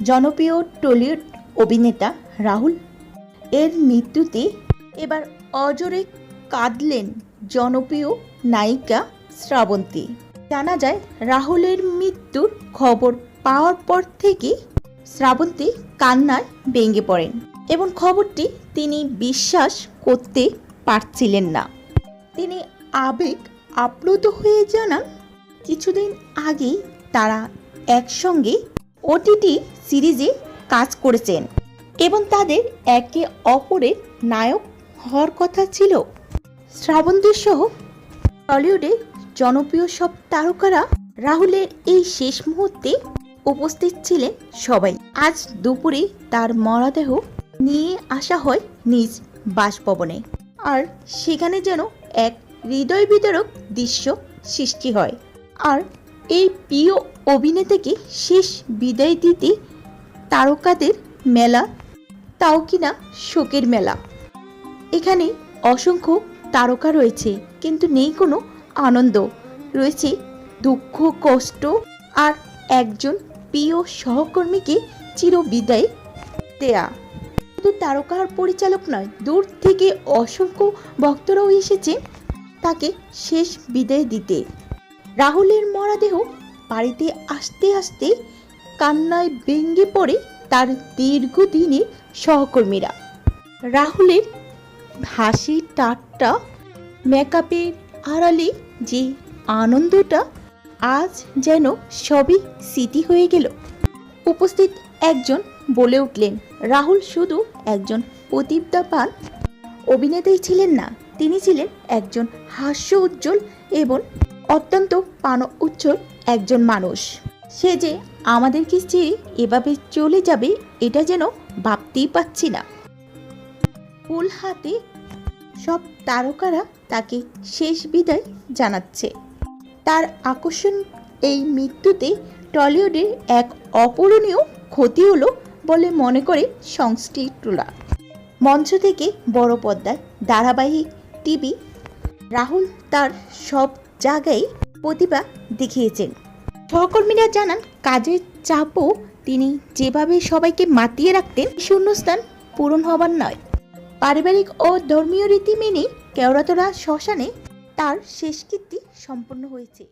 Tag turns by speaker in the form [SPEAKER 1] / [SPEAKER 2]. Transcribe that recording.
[SPEAKER 1] জনপ্রিয় টলিউড অভিনেতা রাহুল এর মৃত্যুতে এবার অজরে কাঁদলেন জনপ্রিয় নায়িকা শ্রাবন্তী। জানা যায় রাহুলের মৃত্যুর খবর পাওয়ার পর থেকে শ্রাবন্তী কান্নায় ভেঙে পড়েন এবং খবরটি তিনি বিশ্বাস করতে পারছিলেন না। তিনি আবেগ আপ্লুত হয়ে জানান, কিছুদিন আগেই তারা একসঙ্গে ওটিটি সিরিজে কাজ করেছেন এবং তাদের একে অপরের নায়ক হওয়ার কথা ছিল। শ্রাবন্তী সহ টলিউডের জনপ্রিয় সব তারকারা রাহুলের এই শেষ মুহূর্তে উপস্থিত ছিলেন সবাই। আজ দুপুরে তার মরদেহ নিয়ে আসা হয় নিজ বাসভবনে, আর সেখানে যেন এক হৃদয় বিদারক দৃশ্য সৃষ্টি হয়। আর এই প্রিয় অভিনেতাকে শেষ বিদায় দিতে তারকাদের মেলা, তাও কিনা শোকের মেলা। এখানে অসংখ্য তারকা রয়েছে, কিন্তু নেই কোনো আনন্দ, রয়েছে দুঃখ, কষ্ট আর একজন প্রিয় সহকর্মীকে চিরবিদায় দেয়া। শুধু তারকার পরিচালক নয়, দূর থেকে অসংখ্য ভক্তরাও এসেছে তাকে শেষ বিদায় দিতে। রাহুলের মরদেহ বাড়িতে আসতে আসতে কান্নায় ভেঙে পড়ে তার দীর্ঘদিনের সহকর্মীরা। রাহুলের হাসি, ঠাট্টা, মেকআপের আড়ালে যে আনন্দটা আজ যেন সবই স্মৃতি হয়ে গেল। উপস্থিত একজন বলে উঠলেন, রাহুল শুধু একজন প্রতিভাবান অভিনেতাই ছিলেন না, তিনি ছিলেন একজন হাস্য উজ্জ্বল এবং অত্যন্ত প্রাণ উজ্জ্বল একজন মানুষ। সে যে আমাদেরকে ছেড়ে এভাবে চলে যাবে এটা যেন ভাবতেই পাচ্ছি না। ফুল হাতে সব তারকারা তাকে শেষ বিদায় জানাচ্ছে। তার আকর্ষণ এই মৃত্যুতে টলিউডের এক অপূরণীয় ক্ষতি হলো বলে মনে করে সংশ্লিষ্টরা। মঞ্চ থেকে বড় পর্দায়, ধারাবাহিক, টিভি, রাহুল তার সব জায়গায় প্রতিভা দেখিয়েছেন। সহকর্মীরা জানান, কাজের চাপও তিনি যেভাবে সবাইকে মাতিয়ে রাখতেন, শূন্যস্থান পূরণ হবার নয়। পারিবারিক ও ধর্মীয় রীতি মেনে কেওড়াতলা শ্মশানে তার শেষকৃত্য সম্পন্ন হয়েছে।